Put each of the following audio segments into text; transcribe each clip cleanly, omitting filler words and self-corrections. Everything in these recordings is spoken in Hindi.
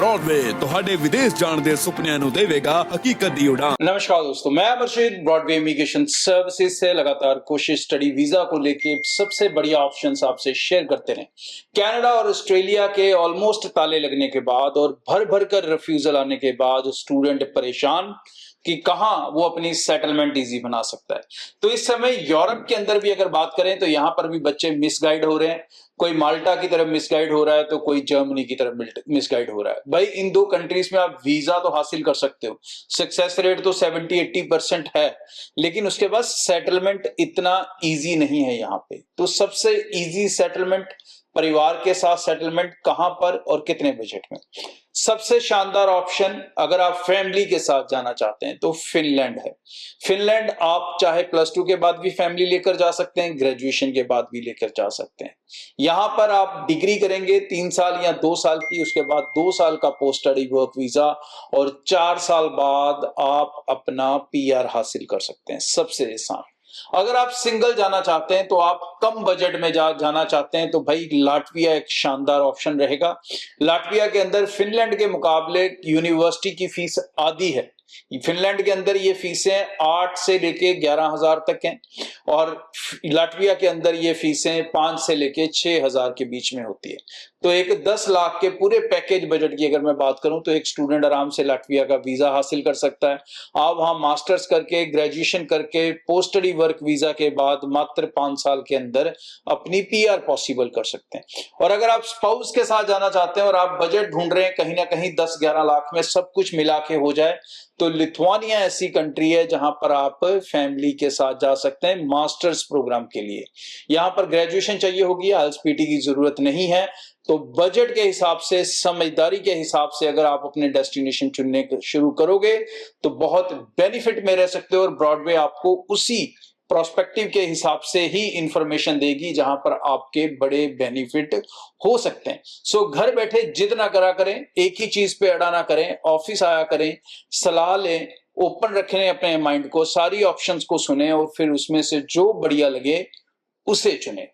ब्रॉडवे ਤੁਹਾਡੇ ਵਿਦੇਸ਼ ਜਾਣ ਦੇ ਸੁਪਨਿਆਂ ਨੂੰ ਦੇਵੇਗਾ ਹਕੀਕਤ ਦੀ ਉਡਾਨ। नमस्कार दोस्तों, मैं अमरशीद ब्रॉडवे इमिग्रेशन सर्विसेज से लगातार कोशिश स्टडी वीजा को लेके सबसे बढ़िया ऑप्शंस आपसे शेयर करते रहे। कनाडा और ऑस्ट्रेलिया के ऑलमोस्ट ताले लगने के बाद और भर भर कर रिफ्यूजल आने के बाद स्टूडेंट परेशान कि कहां वो अपनी सेटलमेंट इजी बना सकता है। तो इस समय यूरोप के अंदर भी अगर बात करें तो यहां पर भी बच्चे मिसगाइड हो रहे हैं। कोई माल्टा की तरफ मिसगाइड हो रहा है तो कोई जर्मनी की तरफ मिसगाइड हो रहा है। भाई इन दो कंट्रीज में आप वीजा तो हासिल कर सकते हो, सक्सेस रेट तो 70-80% है, लेकिन उसके बाद सेटलमेंट इतना इजी नहीं है यहाँ पे। तो सबसे इजी सेटलमेंट, परिवार के साथ सेटलमेंट कहां पर और कितने बजट में? सबसे शानदार ऑप्शन अगर आप फैमिली के साथ जाना चाहते हैं तो फिनलैंड है। फिनलैंड आप चाहे +2 के बाद भी फैमिली लेकर जा सकते हैं, ग्रेजुएशन के बाद भी लेकर जा सकते हैं। यहां पर आप डिग्री करेंगे 3 साल या 2 साल की, उसके बाद 2 साल का पोस्ट स्टडी वर्क वीजा और 4 साल बाद आप अपना PR हासिल कर सकते हैं। सबसे आसान। अगर आप सिंगल जाना चाहते हैं तो आप कम बजट में जाना चाहते हैं तो भाई लाटविया एक शानदार ऑप्शन रहेगा। लाटविया के अंदर फिनलैंड के मुकाबले यूनिवर्सिटी की फीस आधी है। फिनलैंड के अंदर ये फीसें 8 से लेके 11,000 तक हैं और लाटविया के अंदर ये फीसें 5 से लेके 6,000 के बीच में होती है। तो एक 10 लाख के पूरे पैकेज बजट की अगर मैं बात करूं तो एक स्टूडेंट आराम से लाटविया का वीजा हासिल कर सकता है। आप वहां मास्टर्स करके, ग्रेजुएशन करके, पोस्ट स्टडी वर्क वीजा के बाद मात्र 5 साल के अंदर अपनी PR पॉसिबल कर सकते हैं। और अगर आप स्पाउस के साथ जाना चाहते हैं और आप बजट ढूंढ रहे हैं कहीं ना कहीं 10-11 लाख में सब कुछ मिला के हो जाए, तो लिथुआनिया ऐसी कंट्री है जहां पर आप फैमिली के साथ जा सकते हैं मास्टर्स प्रोग्राम के लिए। यहां पर ग्रेजुएशन चाहिए होगी, IELTS-PT की जरूरत नहीं है। तो बजट के हिसाब से, समझदारी के हिसाब से अगर आप अपने डेस्टिनेशन चुनने शुरू करोगे तो बहुत बेनिफिट में रह सकते हो और ब्रॉडवे आपको उसी प्रोस्पेक्टिव के हिसाब से ही इंफॉर्मेशन देगी जहां पर आपके बड़े बेनिफिट हो सकते हैं। सो घर बैठे जिद ना करा करें, एक ही चीज पे अड़ा ना करें, ऑफिस आया करें, सलाह लें, ओपन रखें अपने माइंड को, सारी ऑप्शंस को सुने और फिर उसमें से जो बढ़िया लगे उसे चुने।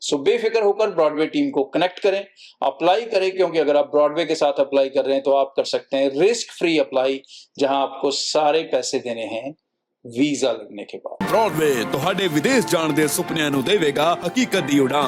सो बेफिक्र होकर ब्रॉडवे टीम को कनेक्ट करें, अप्लाई करें, क्योंकि अगर आप ब्रॉडवे के साथ अप्लाई कर रहे हैं तो आप कर सकते हैं रिस्क फ्री अप्लाई, जहां आपको सारे पैसे देने हैं वीजा लगने के बाद। ब्रॉडवे ਤੁਹਾਡੇ ਵਿਦੇਸ਼ ਜਾਣ ਦੇ ਸੁਪਨਿਆਂ ਨੂੰ ਦੇਵੇਗਾ ਹਕੀਕਤ ਦੀ ਉਡਾਨ।